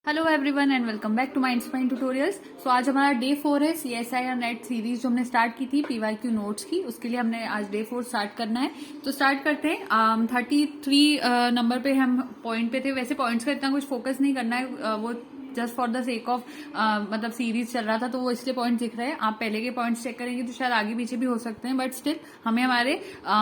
Hello everyone and welcome back to mind spine tutorials. So आज हमारा day 4 है CSIR net series जो हमने स्टार्ट की थी PYQ नोट्स की। उसके लिए हमने आज डे 4 स्टार्ट करना है। तो स्टार्ट करते हैं। 33 नंबर पे हम पॉइंट पे थे। वैसे पॉइंट्स का इतना कुछ फोकस नहीं करना है, वो just for the sake of मतलब सीरीज चल रहा था तो वो इसलिए पॉइंट दिख रहे हैं। आप पहले के पॉइंट्स चेक करेंगे तो शायद आगे पीछे भी हो सकते हैं, बट स्टिल हमें हमारे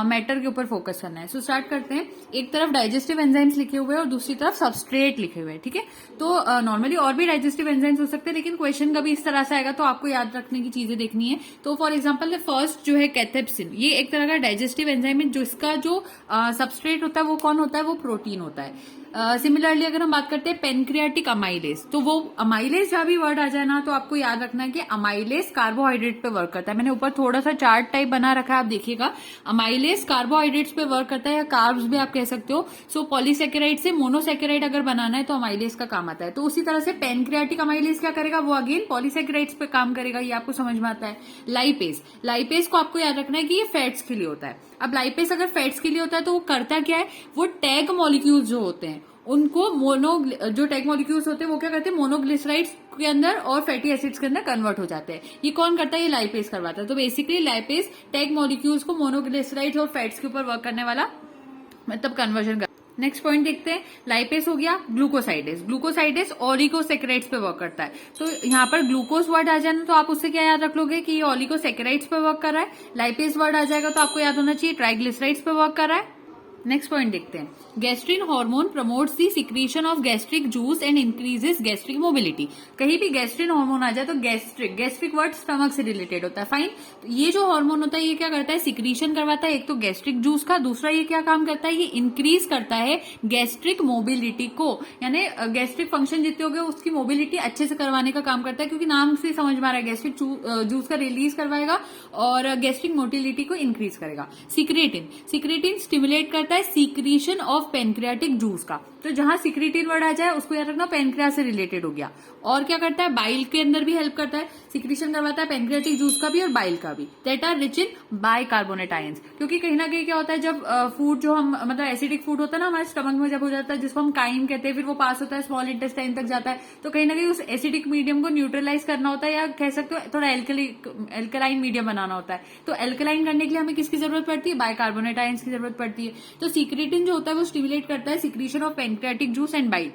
मैटर के ऊपर फोकस करना है। सो स्टार्ट करते हैं। एक तरफ डाइजेस्टिव एंजाइम्स लिखे हुए हैं और दूसरी तरफ सबस्ट्रेट लिखे हुए हैं, ठीक है। तो नॉर्मली और भी डाइजेस्टिव एंजाइम्स हो सकते हैं, लेकिन क्वेश्चन कभी इस तरह से आएगा तो आपको याद रखने की चीजें देखनी है। तो फॉर एग्जाम्पल फर्स्ट जो है कैथेप्सिन, ये एक तरह का डाइजेस्टिव एंजाइम है जिसका जो सबस्ट्रेट होता है वो कौन होता है, वो प्रोटीन होता है। सिमिलरली अगर हम बात करते हैं पेनक्रियाटिक अमाइलेज, तो वो अमाइलेज जहां भी वर्ड आ जाए ना तो आपको याद रखना है कि अमाइलेज कार्बोहाइड्रेट पे वर्क करता है। मैंने ऊपर थोड़ा सा चार्ट टाइप बना रखा है, आप देखिएगा। अमाइलेज कार्बोहाइड्रेट्स पे वर्क करता है या कार्ब्स भी आप कह सकते हो। सो पॉलीसेकेराइड से मोनोसेकेराइड अगर बनाना है तो अमाइलेज का काम आता है। तो उसी तरह से पेनक्रियाटिक अमाइलेज क्या करेगा, वो अगेन पॉलीसेकेराइड्स पे काम करेगा। ये आपको समझ में आता है। लाइपेज, लाइपेज को आपको याद रखना है कि ये फैट्स के लिए होता है। अब लाइपेज अगर फैट्स के लिए होता है तो वो करता क्या है, वो टैग मॉलिक्यूल्स जो होते हैं उनको जो टैग मॉलिक्यूल्स होते हैं वो क्या करते हैं, मोनोग्लिसराइड्स के अंदर और फैटी एसिड्स के अंदर कन्वर्ट हो जाते हैं। ये कौन करता है, ये लाइपेज करवाता है। तो बेसिकली लाइपेज टैग मॉलिक्यूल्स को मोनोग्लिसराइड्स और फैट्स के ऊपर वर्क करने वाला मतलब कन्वर्जन कर। नेक्स्ट पॉइंट देखते हैं। लाइपेज हो गया। ग्लूकोसाइडेज, ग्लूकोसाइडेज ऑलिगोसेकेराइड्स पे वर्क करता है। तो यहाँ पर ग्लूकोज वर्ड आ जाए तो आप उससे क्या याद रख लोगे कि ये ऑलिगोसेकेराइड्स पे वर्क कर रहा है। लाइपेज वर्ड आ जाएगा तो आपको याद होना चाहिए ट्राइग्लिसराइड्स पे वर्क कर रहा है। नेक्स्ट पॉइंट देखते हैं। Gastrin hormone promotes the secretion of gastric juice and increases gastric mobility. कहीं भी गैस्ट्रिन हार्मोन आ जाए तो गैस्ट्रिक वर्ड स्टमक से रिलेटेड होता है, फाइन। तो ये जो हार्मोन होता है ये क्या करता है, सिक्रीशन करवाता है एक तो गैस्ट्रिक जूस का, दूसरा ये क्या काम करता है, ये इंक्रीज करता है गैस्ट्रिक मोबिलिटी को, यानी गैस्ट्रिक फंक्शन जितने हो गए उसकी मोबिलिटी अच्छे से करवाने का काम करता है। क्योंकि नाम से समझ में आ रहा है गैस्ट्रिक जूस का रिलीज करवाएगा और गैस्ट्रिक मोटिलिटी को इंक्रीज करेगा। सिक्रेटिन, सिक्रेटिन स्टिमुलेट करता है सीक्रीशन ऑफ पेनक्रियाटिक जूस का। तो जहां सिक्रेटिन वर्ड आ जाए उसको याद रखना पेनक्रिया से रिलेटेड हो गया। और क्या करता है, बाइल के अंदर भी हेल्प करता है, सिक्रीशन करवाता है पेनक्रियाटिक जूस का भी और बाइल का भी। That are rich in bicarbonate ions. क्योंकि कहीं ना कहीं क्या होता है, जब फूड जो हम मतलब एसिडिक फूड होता है ना हमारे स्टमक में जब हो जाता है, जिसको हम काइम कहते हैं, फिर वो पास होता है स्मॉल इंटेस्टाइन तक जाता है, तो कहीं ना कहीं उस एसिडिक मीडियम को न्यूट्रलाइज करना होता है, या कह सकते हो थोड़ा एल्कलाइन मीडियम बनाना होता है। तो एल्कलाइन करने के लिए हमें किसकी जरूरत पड़ती है, बाइकार्बोनेट आयंस की जरूरत पड़ती है। तो सिक्रेटिन जो होता है वो स्टिमुलेट करता है secretion of pancreatic juice and bile.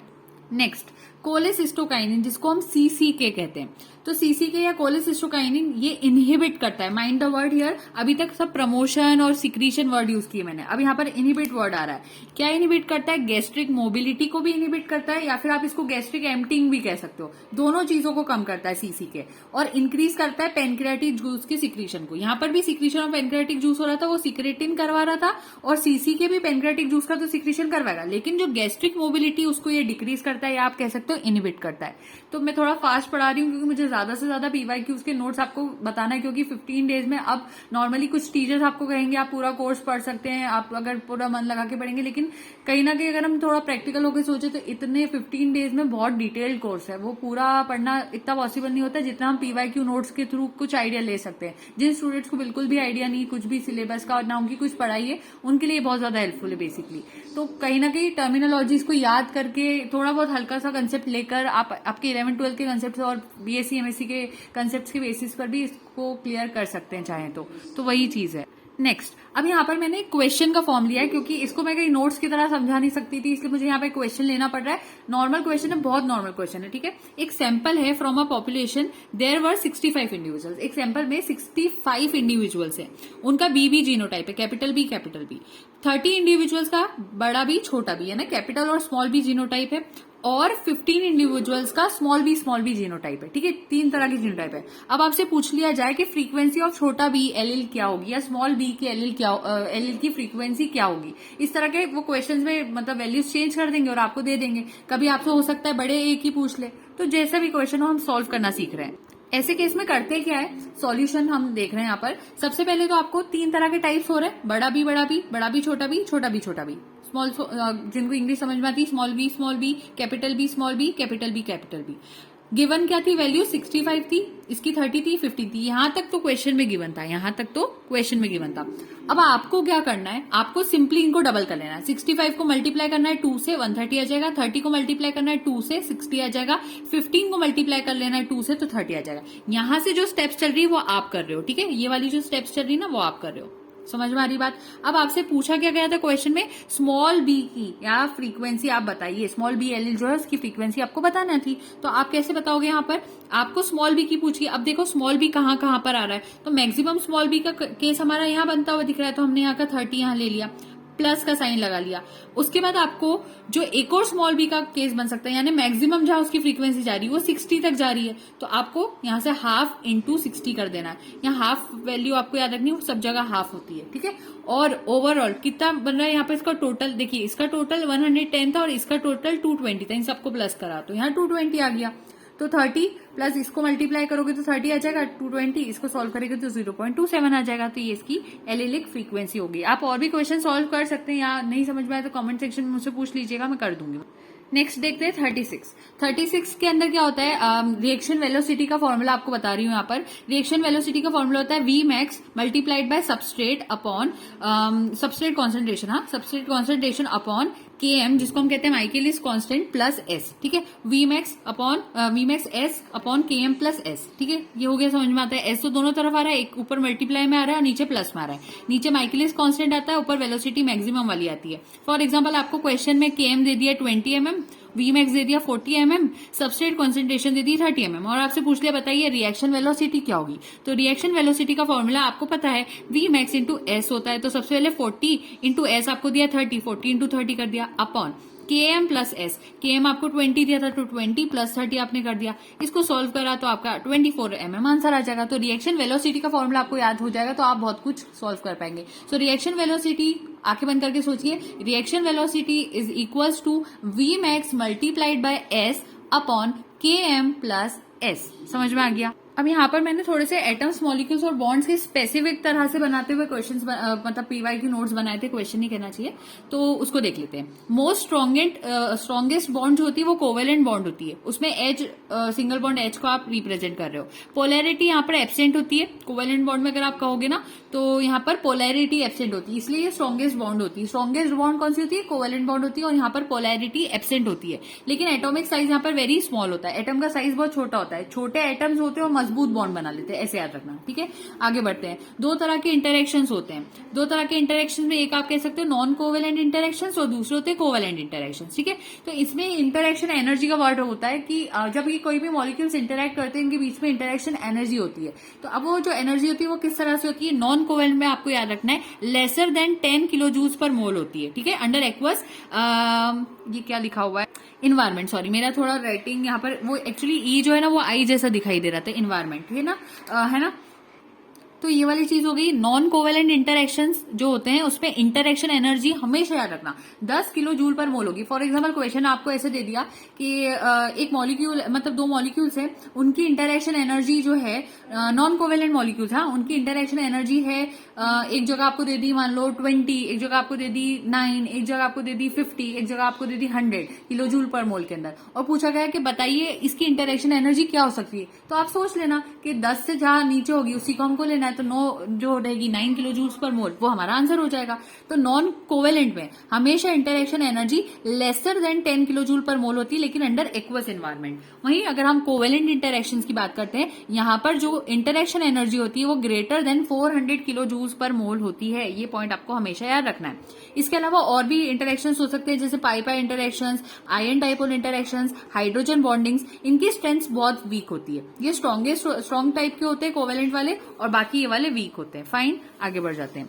Next cholecystokinin, जिसको हम CCK कहते हैं। तो CCK या कोलेसिस्टोकाइनिन ये इनहिबिट करता है। माइंड द वर्ड हियर, अभी तक सब प्रमोशन और सिक्रीशन वर्ड यूज किए मैंने, अब यहाँ पर इनहिबिट वर्ड आ रहा है। क्या इनहिबिट करता है, गैस्ट्रिक मोबिलिटी को भी इनहिबिट करता है, या फिर आप इसको गैस्ट्रिक एम्प्टिंग भी कह सकते हो। दोनों चीजों को कम करता है CCK, और इंक्रीज करता है पेनक्रियाटिक जूस की सिक्रीशन को। यहाँ पर भी सिक्रीशन ऑफ पेनक्रियाटिक जूस हो रहा था, वो सिक्रेटिन करवा रहा था, और CCK भी पेनक्रियाटिक जूस का तो सिक्रीशन करवाएगा, लेकिन जो गैस्ट्रिक मोबिलिटी उसको ये डिक्रीज करता है, या आप कह सकते हो इनहिबिट करता है। तो मैं थोड़ा फास्ट पढ़ा रही हूँ क्योंकि मुझे ज्यादा से ज्यादा PYQs के नोट्स आपको बताना है, क्योंकि 15 डेज में अब नॉर्मली कुछ टीचर्स आपको कहेंगे आप पूरा कोर्स पढ़ सकते हैं, आप अगर पूरा मन लगा के पढ़ेंगे, लेकिन कहीं ना कहीं अगर हम थोड़ा प्रैक्टिकल होकर सोचे तो इतने 15 डेज में बहुत डिटेल्ड कोर्स है, वो पूरा पढ़ना इतना पॉसिबल नहीं होता जितना हम PYQ नोट्स के थ्रू कुछ आइडिया ले सकते हैं। जिन स्टूडेंट्स को बिल्कुल भी आइडिया नहीं कुछ भी सिलेबस का और ना उनकी कुछ पढ़ाई है, उनके लिए बहुत ज्यादा हेल्पफुल है बेसिकली। तो कहीं ना कहीं टर्मिनोलॉजीज को याद करके थोड़ा बहुत हल्का सा कंसेप्ट लेकर आप आपके 11-12 के कंसेप्ट और BSc MSc के कंसेप्ट के बेसिस पर भी इसको क्लियर कर सकते हैं चाहे तो वही चीज है। नेक्स्ट, अब यहाँ पर मैंने क्वेश्चन का फॉर्म लिया है, क्योंकि इसको मैं कहीं नोट्स की तरह समझा नहीं सकती थी, इसलिए मुझे यहाँ पे क्वेश्चन लेना पड़ रहा है। नॉर्मल क्वेश्चन है, बहुत नॉर्मल क्वेश्चन है, ठीक है। एक सैंपल है from a population, there were 65 individuals. एक सैंपल में 65 इंडिविजुअल्स है, उनका BB जीनोटाइप है, capital B capital B। 30 individuals का बड़ा B छोटा B है ना, कैपिटल और स्मॉल b जीनोटाइप है, और 15 इंडिविजुअल्स का स्मॉल b जीनोटाइप है, ठीक है। 3 तरह की जीनोटाइप है। अब आपसे पूछ लिया जाए कि फ्रीक्वेंसी ऑफ छोटा b एलिल क्या होगी, या स्मॉल b की एलिल की फ्रीक्वेंसी क्या होगी, इस तरह के वो क्वेश्चंस में मतलब वैल्यूज चेंज कर देंगे और आपको दे देंगे। कभी आपसे हो सकता है बड़े a की पूछ ले, तो जैसा भी क्वेश्चन हो हम सॉल्व करना सीख रहे हैं। ऐसे केस में करते क्या है, सॉल्यूशन हम देख रहे हैं यहाँ पर। सबसे पहले तो आपको 3 तरह के टाइप्स हो रहे हैं, बड़ा बी छोटा b, छोटा b छोटा b। स्मॉल जिनको इंग्लिश समझ में आती है, small b capital B capital B। Given क्या थी वैल्यू 65 थी, इसकी 30 थी, 50 थी, यहां तक तो क्वेश्चन में गिवन था, यहां तक तो क्वेश्चन में गिवन था। अब आपको क्या करना है, आपको सिंपली इनको डबल कर लेना है। 65 को मल्टीप्लाई करना है 2 से 130 आ जाएगा, 30 को मल्टीप्लाई करना है 2 से 60 आ जाएगा, 15 को मल्टीप्लाई कर लेना है 2 से तो 30 आ जाएगा। यहां से जो स्टेप्स चल रही है वो आप कर रहे हो, ठीक है, ये वाली जो स्टेप्स चल रही है ना वो आप कर रहे हो। समझ में आ रही बात। अब आपसे पूछा क्या गया था क्वेश्चन में, स्मॉल बी की या फ्रीक्वेंसी आप बताइए, स्मॉल बी एल जो है उसकी फ्रीक्वेंसी आपको बताना थी। तो आप कैसे बताओगे, यहाँ पर आपको स्मॉल बी की पूछी। अब देखो स्मॉल बी कहाँ कहाँ पर आ रहा है, तो मैक्सिमम स्मॉल बी का केस हमारा यहाँ बनता हुआ दिख रहा है, तो हमने यहाँ का 30 यहाँ ले लिया, प्लस का साइन लगा लिया। उसके बाद आपको जो एक और स्मॉल बी का केस बन सकता है, यानी मैक्सिमम जहां उसकी फ्रीक्वेंसी जा रही है वो 60 तक जा रही है, तो आपको यहां से हाफ इंटू 60 कर देना है। यहाँ हाफ वैल्यू आपको याद रखनी है, सब जगह हाफ होती है, ठीक है। और ओवरऑल कितना बन रहा है यहाँ पे, इसका टोटल देखिए, इसका टोटल 110 था और इसका टोटल 220 था, इन सबको प्लस करा तो यहाँ 220 आ गया। तो 30 प्लस इसको मल्टीप्लाई करोगे तो 30 आ जाएगा, 220 इसको सॉल्व करेंगे तो 0.27 आ जाएगा। तो ये इसकी एलिलिक फ्रीक्वेंसी होगी। आप और भी क्वेश्चन सॉल्व कर सकते हैं, या नहीं समझ में आए तो कमेंट सेक्शन में मुझसे पूछ लीजिएगा, मैं कर दूंगी। नेक्स्ट देखते हैं 36 के अंदर क्या होता है, रिएक्शन वेलोसिटी का फॉर्मूला आपको बता रही हूँ। यहाँ पर रिएक्शन वेलोसिटी का फॉर्मूला होता है V max multiplied by substrate upon substrate concentration, हाँ सबस्ट्रेट कॉन्सेंट्रेशन अपॉन Km, जिसको हम कहते हैं माइकेलिस कांस्टेंट प्लस एस, ठीक है। V max S upon Km plus S, ठीक है, ये हो गया, समझ में आता है। एस तो दोनों तरफ आ रहा है, एक ऊपर मल्टीप्लाई में आ रहा है और नीचे प्लस में आ रहा है। नीचे माइकेलिस कांस्टेंट आता है, ऊपर वेलोसिटी मैक्सिमम वाली आती है। फॉर एग्जाम्पल आपको क्वेश्चन में Km दे दिया 20 mm, वी मैक्स दे दिया 40 mm, सबस्ट्रेट कॉन्सेंट्रेशन दे दी 30 mm, और आपसे पूछ लिया बताइए रिएक्शन वेलोसिटी क्या होगी। तो रिएक्शन वेलोसिटी का फॉर्मूला आपको पता है, वी मैक्स इंटू एस होता है। तो सबसे पहले 40 इंटू एस आपको दिया 30, 40 इंटू 30 कर दिया, upon Km plus S, Km आपको 20 दिया था तो 20 प्लस 30 आपने कर दिया। इसको सॉल्व करा तो आपका 24 mm आंसर आ जाएगा। तो रिएक्शन वेलोसिटी का फॉर्मूला आपको याद हो जाएगा, तो आप बहुत कुछ सॉल्व कर पाएंगे। सो रिएक्शन वेलोसिटी, आंखें बंद करके सोचिए, reaction velocity is equals to V max multiplied by S upon Km plus S. समझ में आ गया। अब यहाँ पर मैंने थोड़े से एटम्स, मॉलिक्यूल्स और बॉन्ड्स के स्पेसिफिक तरह से बनाते हुए क्वेश्चंस मतलब पीवाईक्यू नोट्स बनाए थे, क्वेश्चन नहीं कहना चाहिए, तो उसको देख लेते हैं। मोस्ट स्ट्रॉन्गेस्ट बॉन्ड जो होती है वो कोवेलेंट बॉन्ड होती है, उसमें एच, सिंगल बॉन्ड एच को आप रिप्रेजेंट कर रहे हो। पोलैरिटी यहाँ पर एब्सेंट होती है, कोवेलेंट बॉन्ड में अगर आप कहोगे ना तो यहाँ पर पोलैरिटी एब्सेंट होती है, इसलिए ये स्ट्रॉन्गेस्ट बॉन्ड होती है। स्ट्रॉन्गेस्ट बॉन्ड कौन सी होती है, कोवेलेंट बॉन्ड होती है, और यहाँ पर पोलैरिटी एब्सेंट होती है। लेकिन एटॉमिक साइज यहाँ पर वेरी स्मॉल होता है, एटम का साइज बहुत छोटा होता है, छोटे एटम्स होते हैं और मजबूत बॉन्ड बना लेते हैं, ऐसे याद रखना, ठीक है। आगे बढ़ते हैं। दो तरह के इंटरेक्शंस होते हैं, दो तरह के इंटरेक्शन में एक आप कह सकते हो नॉन कोवेलेंट इंटरेक्शंस और दूसरे होते हैं कोवेलेंट इंटरेक्शंस, ठीक है। तो इसमें इंटरेक्शन एनर्जी का वर्ड होता है कि जब ये कोई भी मॉलिक्यूल्स इंटरेक्ट करते हैं इनके बीच में इंटरेक्शन एनर्जी होती है। तो अब वो जो एनर्जी होती है वो किस तरह से होती है, नॉन कोवेलेंट में आपको याद रखना है laser than 10 kilo joules per mole होती है, ठीक है, अंडर एक्वस, ये क्या लिखा हुआ है, इन्वायरमेंट, सॉरी मेरा थोड़ा राइटिंग यहाँ पर वो एक्चुअली ई जो है ना वो आई जैसा दिखाई दे रहा था, इन्वायरमेंट है ना, है ना। तो ये वाली चीज हो गई। नॉन कोवेलेंट इंटरेक्शंस जो होते हैं उसमें इंटरेक्शन एनर्जी हमेशा याद रखना 10 किलो जूल पर मोल होगी। फॉर एग्जांपल क्वेश्चन आपको ऐसे दे दिया कि एक मॉलिक्यूल, मतलब दो मॉलिक्यूल्स है, उनकी इंटरेक्शन एनर्जी जो है, नॉन कोवेलेंट मॉलिक्यूल्स, हाँ, उनकी इंटरेक्शन एनर्जी है, एक जगह आपको दे दी मान लो 20, एक जगह आपको दे दी 9, एक जगह आपको दे दी 50, एक जगह आपको दे दी 100 किलो जूल पर मोल के अंदर, और पूछा गया कि बताइए इसकी इंटरेक्शन एनर्जी क्या हो सकती है। तो आप सोच लेना कि 10 से जहां नीचे होगी उसी को हमको लेना है, तो 9 जो रहेगी 9 किलो जूल्स पर मोल, वो हमारा आंसर हो जाएगा। तो नॉन कोवेलेंट में हमेशा interaction energy lesser than 10 kilo joule per mole होती है, लेकिन अंडर एक्वस एनवायरमेंट। वहीं अगर हम कोवेलेंट इंटरेक्शन की बात करते हैं, यहाँ पर जो इंटरेक्शन एनर्जी होती है वो greater than 400 kilo joules per mole होती है। ये पॉइंट आपको हमेशा याद रखना है। इसके अलावा और भी इंटरेक्शंस हो सकते हैं, जैसे pi interactions, ion dipole interactions, hydrogen bondings, इनकी स्ट्रेंथ बहुत वीक होती है। ये स्ट्रॉन्ग टाइप के होते हैं कोवेलेंट वाले, और बाकी ये वाले वीक होते हैं। फाइन, आगे बढ़ जाते हैं।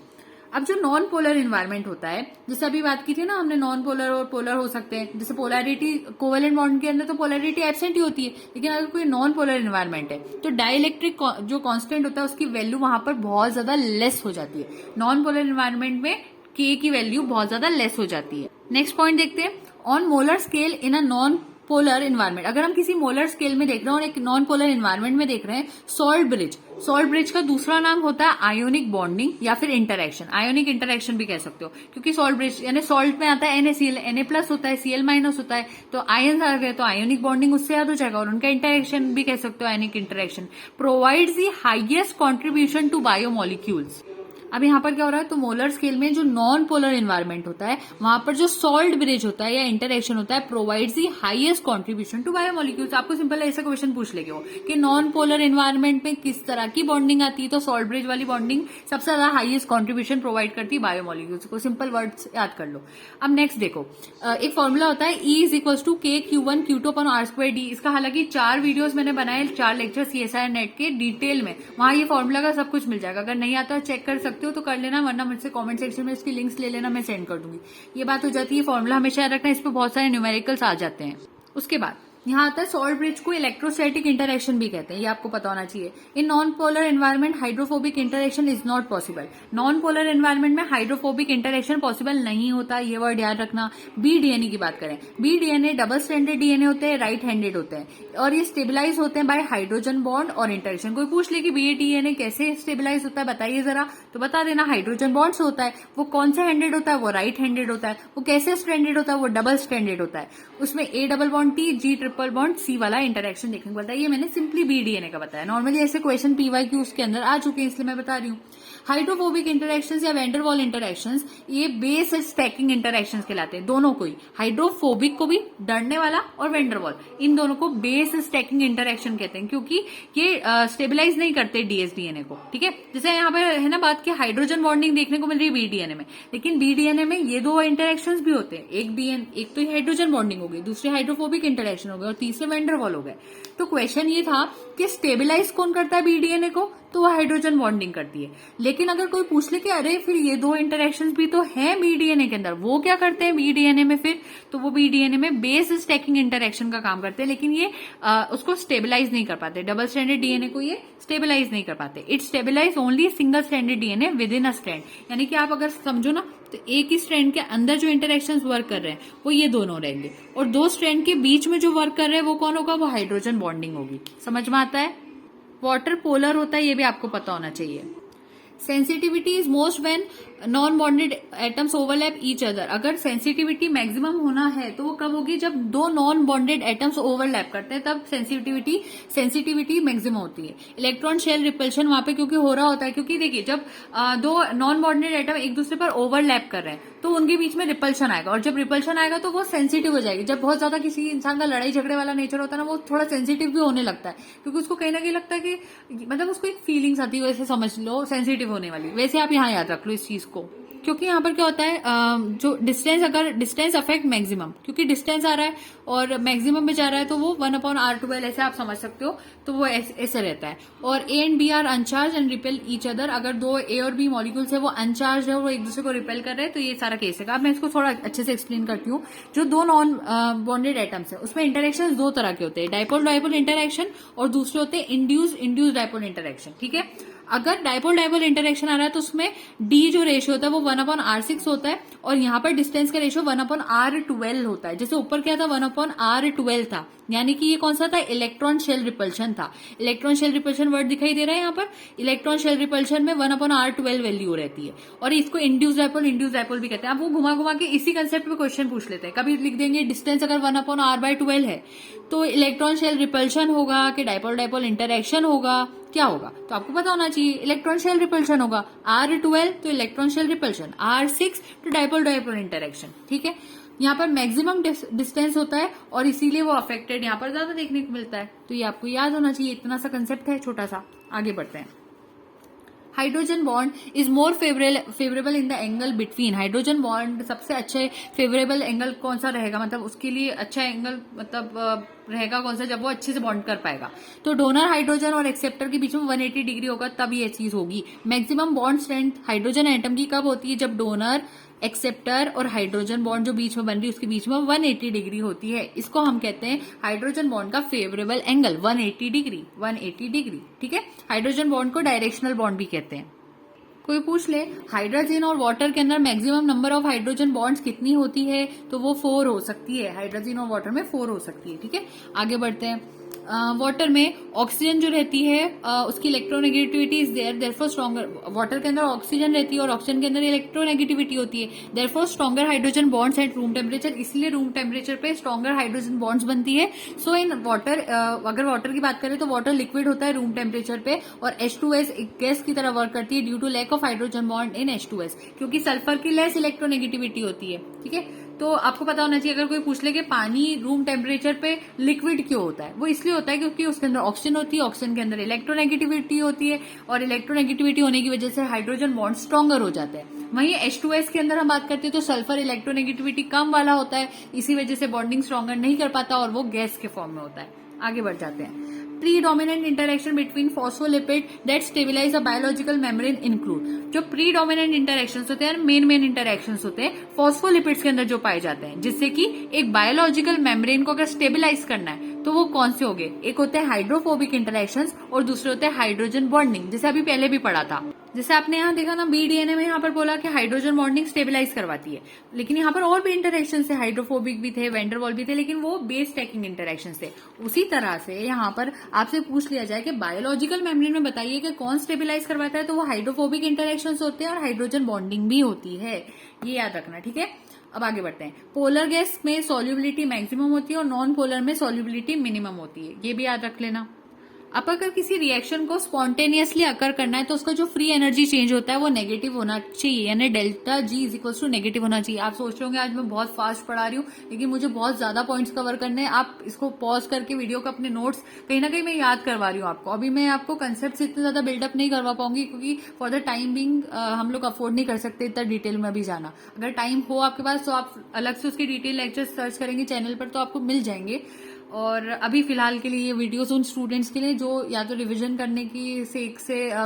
अब जो नॉन पोलर इन्वायरमेंट होता है, जैसे अभी बात की थी ना हमने, नॉन पोलर और पोलर हो सकते हैं। जैसे पोलैरिटी कोवेलेंट बॉन्ड के अंदर तो पोलैरिटी एब्सेंट ही होती है, लेकिन अगर कोई नॉन पोलर इन्वायरमेंट है तो डाइलेक्ट्रिक जो कांस्टेंट होता है उसकी वैल्यू वहां पर बहुत ज्यादा लेस हो जाती है। नॉन पोलर इन्वायरमेंट में के की वैल्यू बहुत ज्यादा लेस हो जाती है। नेक्स्ट पॉइंट देखते हैं। On molar scale in a non polar environment, अगर हम किसी मोलर स्केल में देख रहे हैं और एक नॉन पोलर इन्वायरमेंट में देख रहे हैं, सॉल्ट ब्रिज, सॉल्ट ब्रिज का दूसरा नाम होता है आयोनिक बॉन्डिंग या फिर इंटरेक्शन, आयोनिक इंटरेक्शन भी कह सकते हो, क्योंकि सॉल्ट ब्रिज यानी सॉल्ट में आता है NaCl, Na+ होता है, Cl- होता है, तो आयन आ गए तो आयोनिक बॉन्डिंग उससे याद हो जाएगा, और उनका इंटरेक्शन भी कह सकते हो ionic interaction, provides the highest contribution to biomolecules. अब यहाँ पर क्या हो रहा है, तो मोलर स्केल में जो नॉन पोलर इन्वायरमेंट होता है वहां पर जो सॉल्ट ब्रिज होता है या इंटरेक्शन होता है provides the highest contribution to biomolecules. आपको सिंपल ऐसा क्वेश्चन पूछ लेंगे वो कि नॉन पोलर इन्वायरमेंट में किस तरह की बॉन्डिंग आती है, तो सॉल्ट ब्रिज वाली बॉन्डिंग सबसे ज्यादा हाईएस्ट कंट्रीब्यूशन प्रोवाइड करती है बायोमोलिक्यूल्स को। सिंपल वर्ड्स याद कर लो। अब नेक्स्ट देखो, एक फॉर्मूला होता है E=KQ1Q2/R²D। इसका हालांकि 4 वीडियोस मैंने बनाए, 4 लेक्चर CSIR नेट के डिटेल में, वहां ये फॉर्मूला का सब कुछ मिल जाएगा। अगर नहीं आता चेक कर सकते हो तो कर लेना, वरना मुझसे कमेंट सेक्शन में इसकी लिंक्स ले लेना, मैं सेंड कर दूंगी। ये बात हो जाती है, फॉर्मूला हमेशा याद रखना, इस पे बहुत सारे न्यूमेरिकल्स आ जाते हैं। उसके बाद यहाँ आता है सॉल्ट ब्रिज को इलेक्ट्रोस्टैटिक इंटरेक्शन भी कहते हैं, ये आपको पता होना चाहिए। In non polar environment hydrophobic interaction is not possible. Non polar environment में हाइड्रोफोबिक इंटरेक्शन पॉसिबल नहीं होता, ये वर्ड याद रखना। BDNA की बात करें, BDNA डबल स्ट्रैंडेड DNA होते हैं, राइट हैंडेड होते हैं, और ये स्टेबलाइज होते हैं बाय हाइड्रोजन बॉन्ड और इंटरेक्शन। कोई पूछ ले कि BDNA कैसे स्टेबलाइज होता है बताइए जरा, तो बता देना हाइड्रोजन बॉन्ड से होता है। वो कौन सा हैंडेड होता है, वो राइट हैंडेड होता है। वो कैसे स्ट्रैंडेड होता है, वो डबल स्ट्रैंडेड होता है। उसमें A double bond T, G triple bond C वाला इंटरेक्शन देखने को मिलता है। ये मैंने सिंपली BDNA का बताया, नॉर्मली ऐसे क्वेश्चन PYQ के अंदर आ चुके हैं इसलिए मैं बता रही हूँ। हाइड्रोफोबिक इंटरेक्शंस या वेंडर वॉल इंटरेक्शंस, ये बेस स्टैकिंग इंटरेक्शंस कहलाते हैं। दोनों को ही, हाइड्रोफोबिक को भी, डरने वाला, और वेंडर वॉल, इन दोनों को बेस स्टैकिंग इंटरेक्शन कहते हैं, क्योंकि ये स्टेबलाइज नहीं करते DSDNA को। ठीक है, जैसे यहाँ पे है ना बात कि हाइड्रोजन बॉन्डिंग देखने को मिल रही है BDNA में, लेकिन BDNA में ये 2 इंटरेक्शंस भी होते हैं। एक तो हाइड्रोजन बॉन्डिंग हो गई, दूसरे हाइड्रोफोबिक इंटरेक्शन हो गए, और तीसरे वेंडर वॉल हो गए। तो क्वेश्चन ये था कि स्टेबलाइज कौन करता है BDNA को, तो वो हाइड्रोजन बॉन्डिंग करती है। लेकिन अगर कोई पूछ ले कि अरे फिर ये 2 इंटरेक्शंस भी तो है BDNA के अंदर, वो क्या करते हैं BDNA में फिर, तो वो BDNA में बेस स्टैकिंग इंटरेक्शन का काम करते हैं, लेकिन ये उसको स्टेबलाइज नहीं कर पाते। डबल स्ट्रैंडेड DNA को ये स्टेबलाइज नहीं कर पाते। It stabilize only single stranded DNA within a strand. यानी कि आप अगर समझो ना, तो एक ही स्ट्रैंड के अंदर जो इंटरेक्शंस वर्क कर रहे हैं वो ये दोनों रहेंगे, और 2 स्ट्रैंड के बीच में जो वर्क कर रहे हैं वो कौन होगा, वो हाइड्रोजन बॉन्डिंग होगी। समझ में आता है। वाटर पोलर होता है, ये भी आपको पता होना चाहिए। Sensitivity is most when non bonded atoms overlap each other. अगर सेंसिटिविटी मैक्सिमम होना है तो वो कब होगी, जब 2 नॉन बॉन्डेड एटम्स ओवरलैप करते हैं, तब सेंसिटिविटी मैक्सिमम होती है। इलेक्ट्रॉन शेल रिपल्शन वहां पे क्योंकि हो रहा होता है, क्योंकि देखिए जब 2 नॉन बॉन्डेड एटम एक दूसरे पर ओवरलैप कर रहे हैं तो उनके बीच में रिपल्शन आएगा, और जब रिपल्शन आएगा तो वो सेंसिटिव हो जाएगी। जब बहुत ज्यादा किसी इंसान का लड़ाई झगड़े वाला नेचर होता है ना, वो थोड़ा सेंसिटिव भी होने लगता है, क्योंकि उसको कहीं ना कहीं लगता है कि मतलब उसको एक फीलिंग्स आती है, वैसे समझ लो सेंसिटिव होने वाली। वैसे आप यहाँ याद रख लो इस चीज को, क्योंकि यहाँ पर क्या होता है, जो डिस्टेंस, अगर डिस्टेंस अफेक्ट मैक्सिमम, क्योंकि डिस्टेंस आ रहा है और मैक्सिमम में जा रहा है तो वो 1/R12 ऐसे आप समझ सकते हो, तो वो ऐसे रहता है। और A and B are uncharged and repel each other. अगर 2 A और B मॉलिक्यूल्स है वो अनचार्ज है और वो एक दूसरे को रिपेल कर रहे हैं, तो ये सारा केस है। अब मैं इसको थोड़ा अच्छे से एक्सप्लेन करती हूँ। जो 2 नॉन बॉन्डेड एटम्स है उसमें इंटरेक्शन 2 तरह के होते हैं, डाइपोल डाइपोल इंटरेक्शन, और दूसरे होते हैं इंड्यूस डाइपोल इंटरेक्शन। ठीक है, अगर डाइपोल डाइपोल इंटरेक्शन आ रहा है तो उसमें D जो रेशियो होता है वो 1/R6 होता है, और यहाँ पर डिस्टेंस का रेशियो 1/R12 होता है। जैसे ऊपर क्या था, 1/R12 था, यानी कि ये कौन सा था, इलेक्ट्रॉन शेल रिपल्शन था। इलेक्ट्रॉन शेल रिपल्शन वर्ड दिखाई दे रहा है यहाँ पर। इलेक्ट्रॉन शेल रिपल्शन में 1/R12 वैल्यू रहती है, और इसको इंड्यूस डाइपोल भी कहते हैं। आप वो घुमा घुमा के इसी कंसेप्ट पे क्वेश्चन पूछ लेते हैं। कभी लिख देंगे डिस्टेंस अगर 1/R/12 है तो इलेक्ट्रॉन शेल रिपल्शन होगा कि डाइपोल डाइपोल इंटरेक्शन होगा, क्या होगा, तो आपको पता होना चाहिए। इलेक्ट्रॉन शेल रिपल्शन होगा, R12 तो इलेक्ट्रॉन शेल रिपल्शन, R6 तो डाइपोल डाइपोल इंटरेक्शन। ठीक है, यहाँ पर मैक्सिमम डिस्टेंस होता है और इसीलिए वो अफेक्टेड यहाँ पर ज्यादा देखने को मिलता है। तो ये आपको याद होना चाहिए, इतना सा कंसेप्ट है छोटा सा। आगे बढ़ते हैं। Hydrogen bond is more favourable in the angle between. Hydrogen bond सबसे अच्छे फेवरेबल एंगल कौन सा रहेगा, मतलब उसके लिए अच्छा एंगल मतलब रहेगा कौन सा, जब वो अच्छे से बॉन्ड कर पाएगा। तो डोनर हाइड्रोजन और एक्सेप्टर के बीच में 180 डिग्री होगा, तब ये चीज होगी। Maximum bond strength hydrogen atom की कब होती है, जब डोनर, एक्सेप्टर और हाइड्रोजन बॉन्ड जो बीच में बन रही है उसके बीच में 180 डिग्री होती है। इसको हम कहते हैं हाइड्रोजन बॉन्ड का फेवरेबल एंगल, 180 डिग्री। ठीक है, हाइड्रोजन बॉन्ड को डायरेक्शनल बॉन्ड भी कहते हैं। कोई पूछ ले हाइड्रोजन और वाटर के अंदर maximum number of hydrogen bonds कितनी होती है, तो वो 4 हो सकती है। हाइड्रोजन और वाटर में 4 हो सकती है। ठीक है, आगे बढ़ते हैं। वाटर में ऑक्सीजन जो रहती है उसकी electronegativity is therefore stronger. Water के अंदर ऑक्सीजन रहती है और ऑक्सीजन के अंदर इलेक्ट्रोनेगेटिविटी होती है, therefore stronger hydrogen bonds at room temperature. इसलिए रूम टेम्परेचर पे स्ट्रॉन्गर हाइड्रोजन बॉन्ड्स बनती है। सो इन वाटर, अगर वाटर की बात करें तो वाटर लिक्विड होता है रूम टेम्परेचर पे, और H2S एक गैस की तरह वर्क करती है due to lack of hydrogen bond in H2S, क्योंकि सल्फर की लेस इलेक्ट्रोनेगेटिविटी होती है। ठीक है, तो आपको पता होना चाहिए, अगर कोई पूछ ले कि पानी रूम टेम्परेचर पे लिक्विड क्यों होता है, वो इसलिए होता है क्योंकि उसके अंदर ऑक्सीजन होती है, ऑक्सीजन के अंदर इलेक्ट्रोनेगेटिविटी होती है, और इलेक्ट्रोनेगेटिविटी होने की वजह से हाइड्रोजन बॉन्ड स्ट्रॉन्गर हो जाते हैं। वहीं H2S के अंदर हम बात करते हैं तो सल्फर इलेक्ट्रोनेगेटिविटी कम वाला होता है, इसी वजह से बॉन्डिंग स्ट्रॉन्गर नहीं कर पाता और वो गैस के फॉर्म में होता है। आगे बढ़ जाते हैं। Predominant interaction between phospholipid that stabilise a biological membrane include. जो प्रीडोमिनेंट इंटरेक्शंस होते हैं, मेन इंटरेक्शंस होते हैं फॉस्फोलिपिड्स के अंदर जो पाए जाते हैं, जिससे कि एक बायोलॉजिकल मेम्ब्रेन को अगर स्टेबिलाइज करना है तो वो कौन से होंगे? एक होते हैं हाइड्रोफोबिक इंटरेक्शंस और दूसरे होते हैं हाइड्रोजन बॉन्डिंग, जैसे अभी पहले भी पढ़ा था। जैसे आपने यहाँ देखा ना, BDNA में यहाँ पर बोला कि हाइड्रोजन बॉन्डिंग स्टेबिलाइज करवाती है, लेकिन यहाँ पर और भी इंटरेक्शन थे, हाइड्रोफोबिक भी थे, वेंडर वॉल भी थे, लेकिन वो बेस स्टैकिंग इंटरेक्शन थे। उसी तरह से यहाँ पर आपसे पूछ लिया जाए कि बायोलॉजिकल मेम्ब्रेन में बताइए कि कौन स्टेबिलाइज करवाता है, तो वो हाइड्रोफोबिक इंटरेक्शन होते हैं और हाइड्रोजन बॉन्डिंग भी होती है, ये याद रखना। ठीक है, अब आगे बढ़ते हैं। पोलर गैस में सॉल्युबिलिटी मैक्सिमम होती है और नॉन पोलर में सॉल्युबिलिटी मिनिमम होती है, ये भी याद रख लेना। अब अगर किसी रिएक्शन को स्पॉन्टेनियसली अकर करना है तो उसका जो फ्री एनर्जी चेंज होता है वो नेगेटिव होना चाहिए, यानी delta G is equal to negative होना चाहिए। आप सोच रहे होंगे आज मैं बहुत फास्ट पढ़ा रही हूँ, लेकिन मुझे बहुत ज्यादा पॉइंट्स कवर करने हैं। आप इसको पॉज करके वीडियो को अपने नोट्स कहीं ना कहीं मैं याद करवा रही हूँ आपको। अभी मैं आपको कंसेप्ट इतना ज्यादा बिल्डअप नहीं करवा पाऊंगी, क्योंकि फॉर द टाइम बिंग हम लोग अफोर्ड नहीं कर सकते इतना डिटेल में अभी जाना। अगर टाइम हो आपके पास तो आप अलग से उसकी डिटेल लेक्चर सर्च करेंगे चैनल पर तो आपको मिल जाएंगे। और अभी फिलहाल के लिए ये वीडियोस उन स्टूडेंट्स के लिए जो या तो रिवीजन करने की से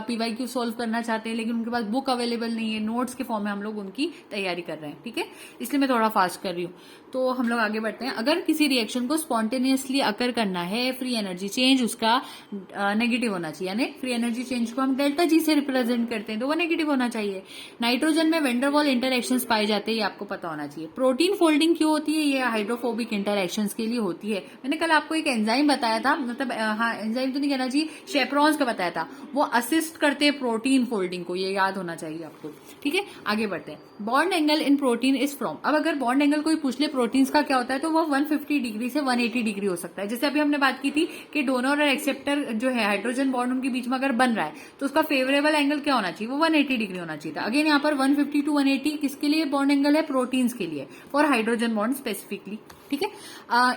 PYQ सॉल्व करना चाहते हैं, लेकिन उनके पास बुक अवेलेबल नहीं है, नोट्स के फॉर्म में हम लोग उनकी तैयारी कर रहे हैं। ठीक है, इसलिए मैं थोड़ा फास्ट कर रही हूँ। तो हम लोग आगे बढ़ते हैं। अगर किसी रिएक्शन को स्पॉन्टेनियसली अकर करना है, फ्री एनर्जी चेंज उसका नेगेटिव होना चाहिए, यानी फ्री एनर्जी चेंज को हम डेल्टा जी से रिप्रेजेंट करते हैं तो वो नेगेटिव होना चाहिए। नाइट्रोजन में वेंडरवॉल इंटरेक्शंस पाए जाते हैं, ये आपको पता होना चाहिए। प्रोटीन फोल्डिंग क्यों होती है? ये हाइड्रोफोबिक इंटरेक्शंस के लिए होती है। मैंने कल आपको एक एंजाइम बताया था, मतलब हाँ एंजाइम तो नहीं कहना चाहिए, शेपरॉन्स का बताया था, वो असिस्ट करते हैं प्रोटीन फोल्डिंग को, ये याद होना चाहिए आपको। ठीक है, आगे बढ़ते हैं। Bond angle in protein is from. अब अगर बॉन्ड एंगल कोई पूछ ले प्रोटीन्स का क्या होता है, तो वो 150 डिग्री से 180 डिग्री हो सकता है। जैसे अभी हमने बात की थी कि डोनर और एक्सेप्टर जो है हाइड्रोजन बॉन्ड उनके बीच में अगर बन रहा है तो उसका फेवरेबल एंगल क्या होना चाहिए? वो 180 डिग्री होना चाहिए था। अगेन यहाँ पर 150 टू 180 किसके लिए बॉन्ड एंगल है? प्रोटीन्स के लिए, फॉर हाइड्रोजन बॉन्ड स्पेसिफिकली। ठीक है,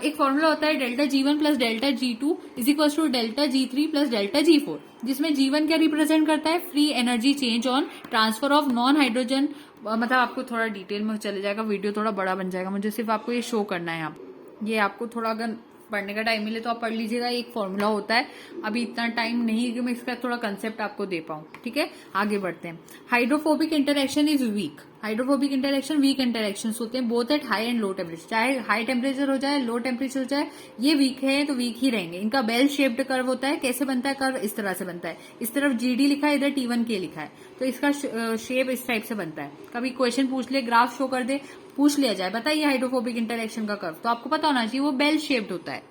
एक फॉर्मूला होता है delta G1 plus delta G2 is equal to delta G3 plus delta G4, जिसमें G1 क्या रिप्रेजेंट करता है? Free energy change on transfer of non hydrogen. मतलब आपको थोड़ा डिटेल में चले जाएगा, वीडियो थोड़ा बड़ा बन जाएगा, मुझे सिर्फ आपको ये शो करना है। यहाँ ये आपको थोड़ा अगर पढ़ने का टाइम मिले तो आप पढ़ लीजिएगा, एक फॉर्मूला होता है। अभी इतना टाइम नहीं है कि मैं इसका थोड़ा कंसेप्ट आपको दे पाऊं। ठीक है, आगे बढ़ते हैं। Hydrophobic interaction is weak. Hydrophobic interaction weak interaction होते हैं both at high and low temperature. चाहे हाई टेम्परेचर हो जाए, लो टेम्परेचर हो जाए, ये वीक है तो वीक ही रहेंगे। इनका बेल शेप्ड कर्व होता है। कैसे बनता है कर्व? इस तरह से बनता है। इस तरफ GD लिखा है, इधर T1K लिखा है, तो इसका शेप इस टाइप से बनता है। कभी क्वेश्चन पूछ ले, ग्राफ शो कर दे, पूछ लिया जाए बताइए हाइड्रोफोबिक इंटरेक्शन का कर्व, तो आपको पता होना चाहिए वो बेल शेप्ड होता है।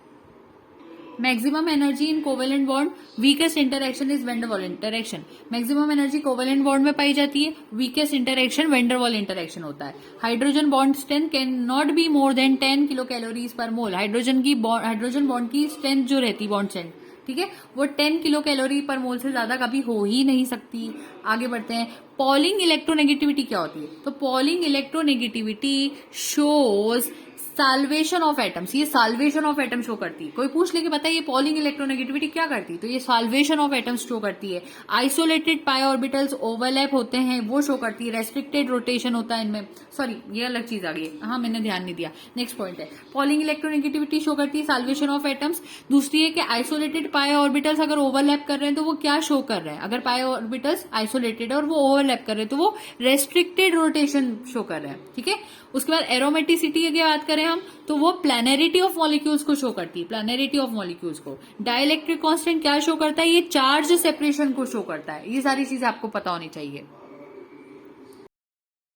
Maximum energy in covalent bond, weakest interaction is Van der Waals interaction. Maximum energy covalent bond में पाई जाती है, वीकेस्ट इंटरेक्शन वेंडरवॉल इंटरेक्शन होता है। Hydrogen bond strength can not be more than 10 kilo calories पर मोल। हाइड्रोजन बॉन्ड की strength जो रहती है, बॉन्ड स्ट्रेंथ, ठीक है, वो 10 किलो कैलोरी पर मोल से ज्यादा कभी हो ही नहीं सकती। आगे बढ़ते हैं। पॉलिंग इलेक्ट्रोनेगेटिविटी क्या होती है? तो Pauling electronegativity shows solvation of atoms. ये साल्वेशन ऑफ एटम शो करती है। कोई पूछ ले कि बताइए पॉलिंग इलेक्ट्रोनेगेटिविटी क्या करती है, तो ये साल्वेशन ऑफ एटम्स शो करती है। आइसोलेटेड पाई ऑर्बिटल्स ओवरलैप होते हैं, वो शो करती है। रेस्ट्रिक्टेड रोटेशन होता है इनमें, सॉरी ये अलग चीज आ गई है, हाँ मैंने ध्यान नहीं दिया। नेक्स्ट पॉइंट है पॉलिंग इलेक्ट्रोनेगेटिविटी शो करती है साल्वेशन ऑफ एटम्स। दूसरी है कि आइसोलेटेड पाई ऑर्बिटल्स अगर ओवरलैप कर रहे हैं तो वो क्या शो कर रहे हैं? अगर पाई ऑर्बिटल्स आइसोलेटेड और वो ओवरलैप कर रहे हैं तो वो रेस्ट्रिक्टेड रोटेशन शो कर रहे हैं। ठीक है, उसके बाद एरोमेटिसिटी की बात करें हम तो वो प्लैनेरिटी ऑफ मॉलिक्यूल्स को शो करती है। प्लैनेरिटी ऑफ मॉलिक्यूल्स को। डाइलेक्ट्रिक कांस्टेंट क्या शो करता है? ये चार्ज सेपरेशन को शो करता है। ये सारी चीजें आपको पता होनी चाहिए।